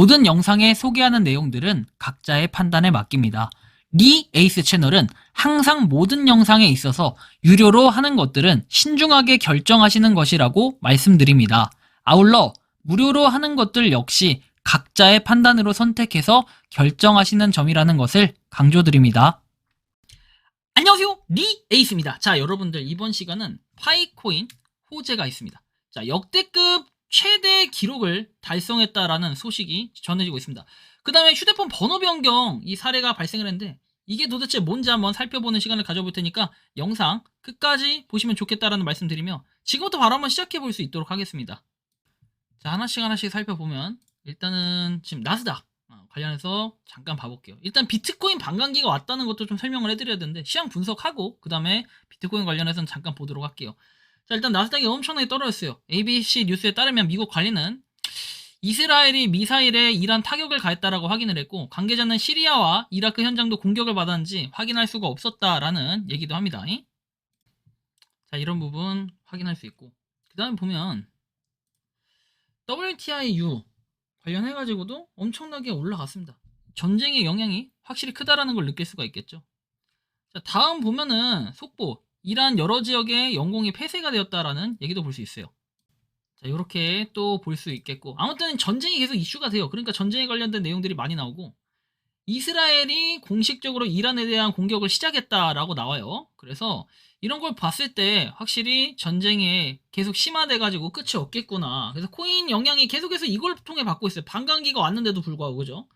모든 영상에 소개하는 내용들은 각자의 판단에 맡깁니다. 리 에이스 채널은 항상 모든 영상에 있어서 유료로 하는 것들은 신중하게 결정하시는 것이라고 말씀드립니다. 아울러 무료로 하는 것들 역시 각자의 판단으로 선택해서 결정하시는 점이라는 것을 강조드립니다. 안녕하세요, 리 에이스입니다. 자, 여러분들 이번 시간은 파이코인 호재가 있습니다. 자, 역대급 최대 기록을 달성했다라는 소식이 전해지고 있습니다. 그 다음에 휴대폰 번호 변경 이 사례가 발생을 했는데 이게 도대체 뭔지 한번 살펴보는 시간을 가져볼 테니까 영상 끝까지 보시면 좋겠다라는 말씀드리며 지금부터 바로 한번 시작해 볼 수 있도록 하겠습니다. 자, 하나씩 살펴보면 일단은 지금 나스닥 관련해서 잠깐 봐볼게요. 일단 비트코인 반감기가 왔다는 것도 좀 설명을 해드려야 되는데 시장 분석하고 그 다음에 비트코인 관련해서는 잠깐 보도록 할게요. 자, 일단 나스닥이 엄청나게 떨어졌어요. ABC 뉴스에 따르면 미국 관리는 이스라엘이 미사일에 이란 타격을 가했다라고 확인을 했고 관계자는 시리아와 이라크 현장도 공격을 받았는지 확인할 수가 없었다라는 얘기도 합니다. 자, 이런 부분 확인할 수 있고 그 다음에 보면 WTIU 관련해가지고도 엄청나게 올라갔습니다. 전쟁의 영향이 확실히 크다라는 걸 느낄 수가 있겠죠. 자, 다음 보면은 속보 이란 여러 지역에 영공이 폐쇄가 되었다라는 얘기도 볼 수 있어요. 자, 이렇게 또 볼 수 있겠고 아무튼 전쟁이 계속 이슈가 돼요. 그러니까 전쟁에 관련된 내용들이 많이 나오고 이스라엘이 공식적으로 이란에 대한 공격을 시작했다라고 나와요. 그래서 이런 걸 봤을 때 확실히 전쟁에 계속 심화돼가지고 끝이 없겠구나. 그래서 코인 영향이 계속해서 이걸 통해 받고 있어요. 반감기가 왔는데도 불구하고, 그죠?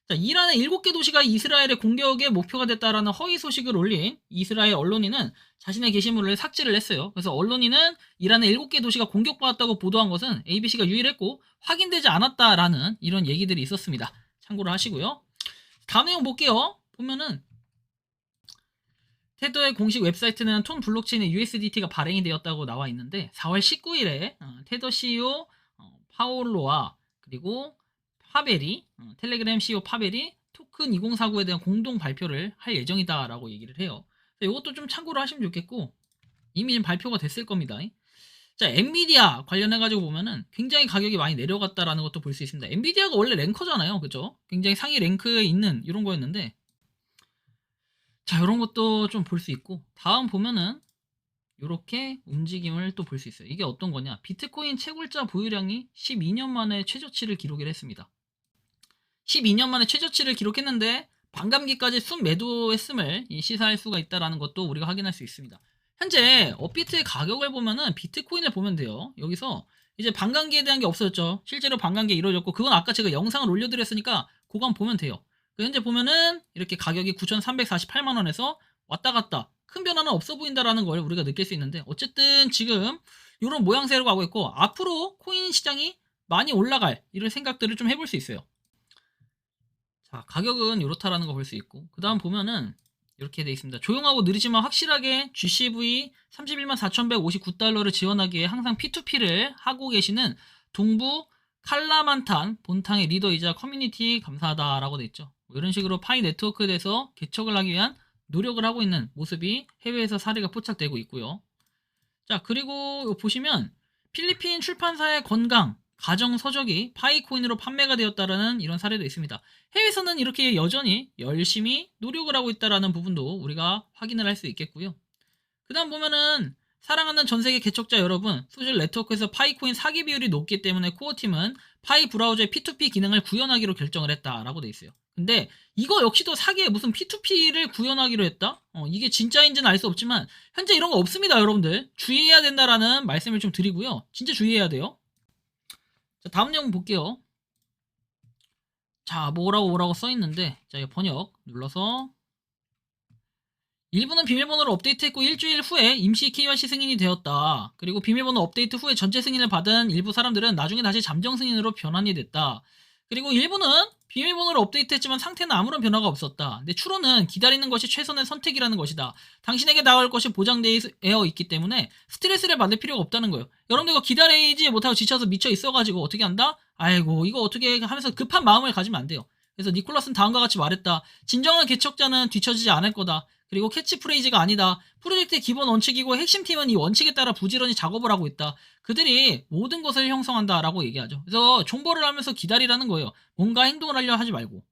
자, 이란의 7개 도시가 이스라엘의 공격의 목표가 됐다라는 허위 소식을 올린 이스라엘 언론인은 자신의 게시물을 삭제를 했어요. 그래서 언론인은 이란의 7개 도시가 공격받았다고 보도한 것은 ABC가 유일했고 확인되지 않았다라는 이런 얘기들이 있었습니다. 참고를 하시고요. 다음 내용 볼게요. 보면은 테더의 공식 웹사이트는 톤 블록체인의 USDT가 발행이 되었다고 나와 있는데 4월 19일에 테더 CEO 파올로와 그리고 파벨이 텔레그램 CEO 파벨이 토큰 2049에 대한 공동 발표를 할 예정이다라고 얘기를 해요. 이것도 좀 참고를 하시면 좋겠고 이미 좀 발표가 됐을 겁니다. 자, 엔비디아 관련해가지고 보면은 굉장히 가격이 많이 내려갔다라는 것도 볼 수 있습니다. 엔비디아가 원래 랭커잖아요. 그죠? 굉장히 상위 랭크에 있는 이런 거였는데 자, 이런 것도 좀 볼 수 있고 다음 보면은 이렇게 움직임을 또 볼 수 있어요. 이게 어떤 거냐? 비트코인 채굴자 보유량이 12년 만에 최저치를 기록을 했습니다. 12년 만에 최저치를 기록했는데 반감기까지 순매도했음을 시사할 수가 있다는 것도 우리가 확인할 수 있습니다. 현재 업비트의 가격을 보면은 비트코인을 보면 돼요. 여기서 이제 반감기에 대한 게 없어졌죠. 실제로 반감기가 이루어졌고 그건 아까 제가 영상을 올려드렸으니까 그거 한번 보면 돼요. 현재 보면은 이렇게 가격이 9,348만원에서 왔다 갔다 큰 변화는 없어 보인다라는 걸 우리가 느낄 수 있는데 어쨌든 지금 이런 모양새로 가고 있고 앞으로 코인 시장이 많이 올라갈 이런 생각들을 좀 해볼 수 있어요. 자, 가격은 이렇다라는 거 볼 수 있고 그 다음 보면은 이렇게 돼 있습니다. 조용하고 느리지만 확실하게 GCV 31만 4,159달러를 지원하기 위해 항상 P2P를 하고 계시는 동부 칼라만탄 본탕의 리더이자 커뮤니티 감사하다라고 돼 있죠. 이런 식으로 파이 네트워크에 대해서 개척을 하기 위한 노력을 하고 있는 모습이 해외에서 사례가 포착되고 있고요. 자, 그리고 보시면 필리핀 출판사의 건강 가정 서적이 파이코인으로 판매가 되었다라는 이런 사례도 있습니다. 해외에서는 이렇게 여전히 열심히 노력을 하고 있다라는 부분도 우리가 확인을 할 수 있겠고요. 그 다음 보면은 사랑하는 전세계 개척자 여러분, 소셜 네트워크에서 파이코인 사기 비율이 높기 때문에 코어팀은 파이 브라우저의 P2P 기능을 구현하기로 결정을 했다라고 돼 있어요. 근데 이거 역시도 사기에 무슨 P2P를 구현하기로 했다? 이게 진짜인지는 알 수 없지만 현재 이런 거 없습니다, 여러분들. 주의해야 된다라는 말씀을 좀 드리고요. 진짜 주의해야 돼요. 자, 다음 내용 볼게요. 자, 뭐라고 써있는데 자, 이거 번역 눌러서 일부는 비밀번호를 업데이트했고 일주일 후에 임시 KYC 승인이 되었다. 그리고 비밀번호 업데이트 후에 전체 승인을 받은 일부 사람들은 나중에 다시 잠정 승인으로 변환이 됐다. 그리고 일부는 비밀번호를 업데이트했지만 상태는 아무런 변화가 없었다. 근데 추론은 기다리는 것이 최선의 선택이라는 것이다. 당신에게 나올 것이 보장되어 있기 때문에 스트레스를 받을 필요가 없다는 거예요. 여러분들 이거 기다리지 못하고 지쳐서 미쳐 있어가지고 어떻게 한다? 아이고 이거 어떻게 하면서 급한 마음을 가지면 안 돼요. 그래서 니콜라스는 다음과 같이 말했다. 진정한 개척자는 뒤처지지 않을 거다. 그리고 캐치프레이즈가 아니다. 프로젝트의 기본 원칙이고 핵심팀은 이 원칙에 따라 부지런히 작업을 하고 있다. 그들이 모든 것을 형성한다라고 얘기하죠. 그래서 존버를 하면서 기다리라는 거예요. 뭔가 행동을 하려 하지 말고.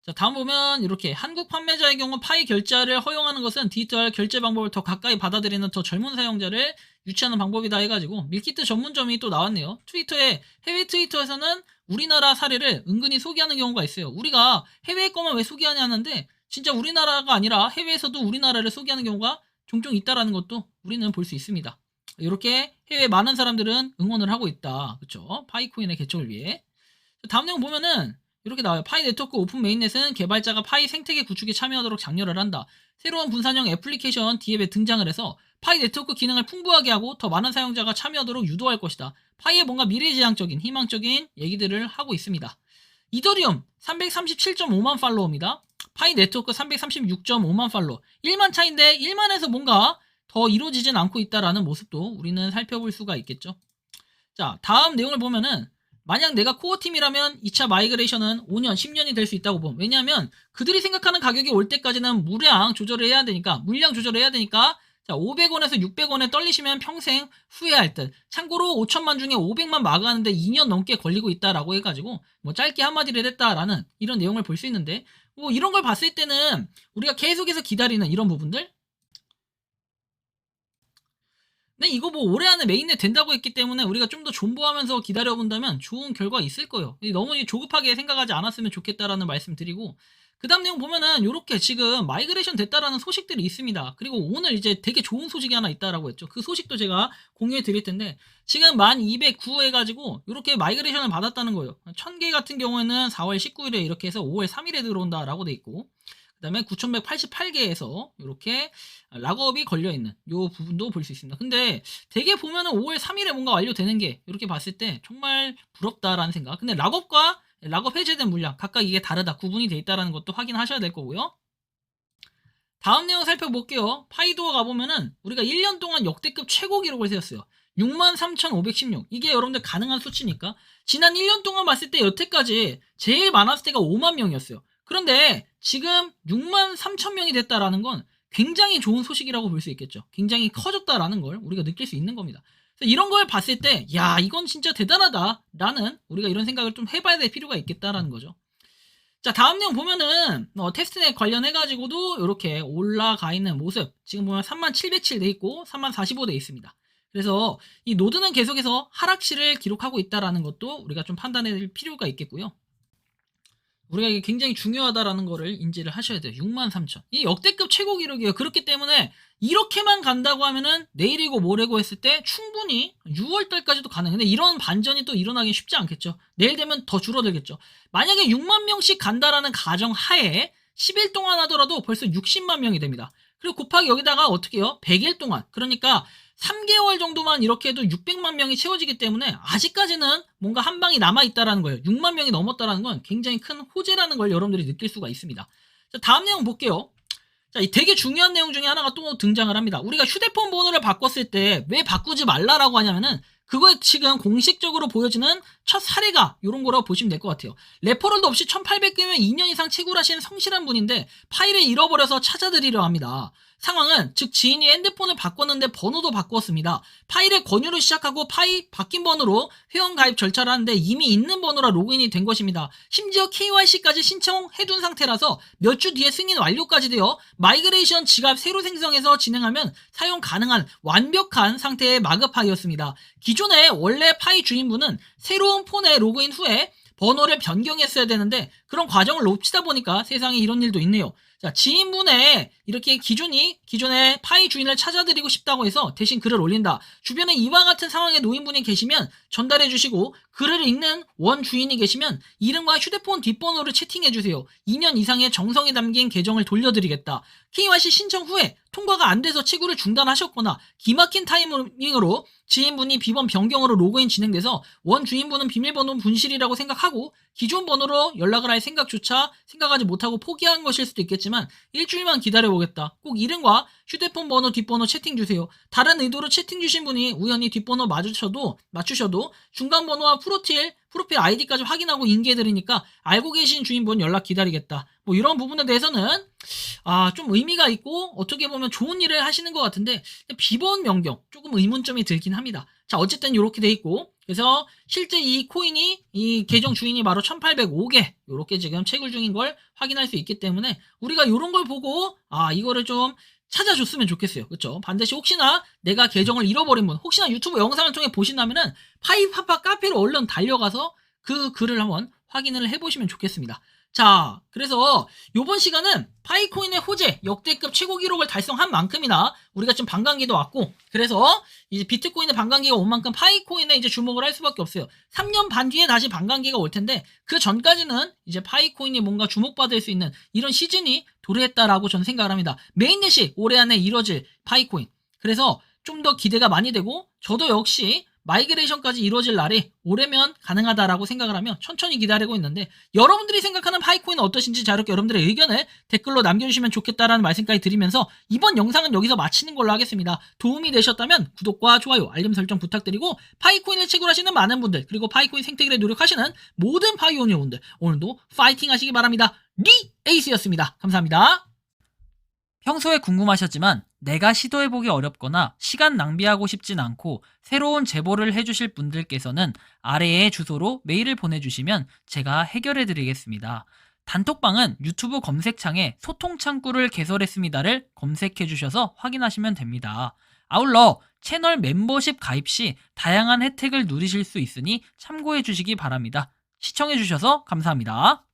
자, 다음 보면 이렇게 한국 판매자의 경우 파이 결제를 허용하는 것은 디지털 결제 방법을 더 가까이 받아들이는 더 젊은 사용자를 유치하는 방법이다 해가지고 밀키트 전문점이 또 나왔네요. 해외 트위터에서는 우리나라 사례를 은근히 소개하는 경우가 있어요. 우리가 해외 거만 왜 소개하냐 하는데 진짜 우리나라가 아니라 해외에서도 우리나라를 소개하는 경우가 종종 있다라는 것도 우리는 볼 수 있습니다. 이렇게 해외 많은 사람들은 응원을 하고 있다. 그쵸? 파이코인의 개척을 위해. 다음 내용 보면은 이렇게 나와요. 파이 네트워크 오픈 메인넷은 개발자가 파이 생태계 구축에 참여하도록 장려를 한다. 새로운 분산형 애플리케이션 D앱에 등장을 해서 파이 네트워크 기능을 풍부하게 하고 더 많은 사용자가 참여하도록 유도할 것이다. 파이에 뭔가 미래지향적인 희망적인 얘기들을 하고 있습니다. 이더리움 337.5만 팔로워입니다. 파이 네트워크 336.5만 팔로워. 1만 차인데 1만에서 뭔가 더 이루어지진 않고 있다라는 모습도 우리는 살펴볼 수가 있겠죠. 자, 다음 내용을 보면은 만약 내가 코어팀이라면 2차 마이그레이션은 5년, 10년이 될 수 있다고 봄. 왜냐하면 그들이 생각하는 가격이 올 때까지는 물량 조절을 해야 되니까 자, 500원에서 600원에 떨리시면 평생 후회할 듯. 참고로 5천만 중에 500만 마감하는데 2년 넘게 걸리고 있다라고 해가지고 뭐 짧게 한마디를 했다라는 이런 내용을 볼 수 있는데 뭐 이런 걸 봤을 때는 우리가 계속해서 기다리는 이런 부분들 근데 이거 뭐 올해 안에 메인넷 된다고 했기 때문에 우리가 좀 더 존버하면서 기다려본다면 좋은 결과 있을 거예요. 너무 조급하게 생각하지 않았으면 좋겠다라는 말씀 드리고 그 다음 내용 보면은 이렇게 지금 마이그레이션 됐다라는 소식들이 있습니다. 그리고 오늘 이제 되게 좋은 소식이 하나 있다라고 했죠. 그 소식도 제가 공유해 드릴 텐데 지금 1209 해가지고 이렇게 마이그레이션을 받았다는 거예요. 1000개 같은 경우에는 4월 19일에 이렇게 해서 5월 3일에 들어온다라고 돼 있고 그 다음에 9188개에서 이렇게 락업이 걸려있는 이 부분도 볼 수 있습니다. 근데 되게 보면은 5월 3일에 뭔가 완료되는 게 이렇게 봤을 때 정말 부럽다라는 생각. 근데 락업과 락업 해제된 물량 각각 이게 다르다. 구분이 돼 있다는 것도 확인하셔야 될 거고요. 다음 내용 살펴볼게요. 파이도어 가보면은 우리가 1년 동안 역대급 최고 기록을 세웠어요. 63,516. 이게 여러분들 가능한 수치니까 지난 1년 동안 봤을 때 여태까지 제일 많았을 때가 5만 명이었어요. 그런데 지금 6만 3천 명이 됐다라는 건 굉장히 좋은 소식이라고 볼 수 있겠죠. 굉장히 커졌다라는 걸 우리가 느낄 수 있는 겁니다. 그래서 이런 걸 봤을 때, 야, 이건 진짜 대단하다라는 우리가 이런 생각을 좀 해봐야 될 필요가 있겠다라는 거죠. 자, 다음 내용 보면은 테스트넷 관련해가지고도 이렇게 올라가 있는 모습. 지금 보면 3707 돼 있고 3045 돼 있습니다. 그래서 이 노드는 계속해서 하락시를 기록하고 있다라는 것도 우리가 좀 판단해야 필요가 있겠고요. 우리가 이게 굉장히 중요하다라는 거를 인지를 하셔야 돼요. 63,000. 이 역대급 최고 기록이에요. 그렇기 때문에 이렇게만 간다고 하면은 내일이고 모레고 했을 때 충분히 6월달까지도 가능해요. 근데 이런 반전이 또 일어나기 쉽지 않겠죠. 내일 되면 더 줄어들겠죠. 만약에 6만 명씩 간다라는 가정 하에 10일 동안 하더라도 벌써 60만 명이 됩니다. 그리고 곱하기 여기다가 어떻게 해요? 100일 동안. 그러니까 3개월 정도만 이렇게 해도 600만 명이 채워지기 때문에 아직까지는 뭔가 한 방이 남아있다라는 거예요. 6만 명이 넘었다라는 건 굉장히 큰 호재라는 걸 여러분들이 느낄 수가 있습니다. 자, 다음 내용 볼게요. 자, 이 되게 중요한 내용 중에 하나가 또 등장을 합니다. 우리가 휴대폰 번호를 바꿨을 때 왜 바꾸지 말라라고 하냐면은 그거에 지금 공식적으로 보여지는 첫 사례가 이런 거라고 보시면 될 것 같아요. 레퍼럴도 없이 1800개면 2년 이상 채굴하시는 성실한 분인데 파일을 잃어버려서 찾아드리려 합니다. 상황은 즉 지인이 핸드폰을 바꿨는데 번호도 바꾸었습니다. 파일의 권유를 시작하고 파일 바뀐 번호로 회원가입 절차를 하는데 이미 있는 번호라 로그인이 된 것입니다. 심지어 KYC까지 신청해둔 상태라서 몇 주 뒤에 승인 완료까지 되어 마이그레이션 지갑 새로 생성해서 진행하면 사용 가능한 완벽한 상태의 마그파이였습니다. 기존에 원래 파이 주인분은 새로운 폰에 로그인 후에 번호를 변경했어야 되는데 그런 과정을 놓치다 보니까 세상에 이런 일도 있네요. 자, 지인분의 이렇게 기존에 파이 주인을 찾아드리고 싶다고 해서 대신 글을 올린다. 주변에 이와 같은 상황에 노인분이 계시면 전달해 주시고 글을 읽는 원 주인이 계시면 이름과 휴대폰 뒷번호를 채팅해 주세요. 2년 이상의 정성이 담긴 계정을 돌려드리겠다. KYC 신청 후에 통과가 안 돼서 채굴을 중단하셨거나 기막힌 타이밍으로 지인분이 비번 변경으로 로그인 진행돼서 원 주인분은 비밀번호 분실이라고 생각하고 기존 번호로 연락을 할 할 생각조차 생각하지 못하고 포기한 것일 수도 있겠지만 일주일만 기다려보겠다. 꼭 이름과 휴대폰 번호, 뒷번호 채팅 주세요. 다른 의도로 채팅 주신 분이 우연히 뒷번호 맞추셔도 중간 번호와 프로필 아이디까지 확인하고 인계해드리니까 알고 계신 주인분 연락 기다리겠다. 뭐 이런 부분에 대해서는 좀 의미가 있고 어떻게 보면 좋은 일을 하시는 것 같은데 비번 변경 조금 의문점이 들긴 합니다. 자, 어쨌든 이렇게 돼 있고, 그래서 실제 이 코인이 이 계정 주인이 바로 1805개 이렇게 지금 채굴 중인 걸 확인할 수 있기 때문에 우리가 이런 걸 보고 이거를 좀 찾아줬으면 좋겠어요. 그렇죠? 반드시 혹시나 내가 계정을 잃어버린 분, 혹시나 유튜브 영상을 통해 보신다면은 파이파파 카페로 얼른 달려가서 그 글을 한번 확인을 해보시면 좋겠습니다. 자, 그래서 요번 시간은 파이코인의 호재 역대급 최고 기록을 달성한 만큼이나 우리가 지금 반감기도 왔고, 그래서 이제 비트코인의 반감기가 온 만큼 파이코인에 이제 주목을 할 수밖에 없어요. 3년 반 뒤에 다시 반감기가 올 텐데 그 전까지는 이제 파이코인이 뭔가 주목받을 수 있는 이런 시즌이 도래했다라고 저는 생각을 합니다. 메인넷이 올해 안에 이뤄질 파이코인. 그래서 좀 더 기대가 많이 되고 저도 역시 마이그레이션까지 이루어질 날이 올해면 가능하다라고 생각을 하며 천천히 기다리고 있는데 여러분들이 생각하는 파이코인은 어떠신지 자유롭게 여러분들의 의견을 댓글로 남겨주시면 좋겠다라는 말씀까지 드리면서 이번 영상은 여기서 마치는 걸로 하겠습니다. 도움이 되셨다면 구독과 좋아요, 알림 설정 부탁드리고 파이코인을 채굴하시는 많은 분들 그리고 파이코인 생태계에 노력하시는 모든 파이오니어분들 오늘도 파이팅 하시기 바랍니다. 에이스였습니다. 감사합니다. 평소에 궁금하셨지만 내가 시도해보기 어렵거나 시간 낭비하고 싶진 않고 새로운 제보를 해주실 분들께서는 아래의 주소로 메일을 보내주시면 제가 해결해드리겠습니다. 단톡방은 유튜브 검색창에 소통창구를 개설했습니다를 검색해주셔서 확인하시면 됩니다. 아울러 채널 멤버십 가입 시 다양한 혜택을 누리실 수 있으니 참고해주시기 바랍니다. 시청해주셔서 감사합니다.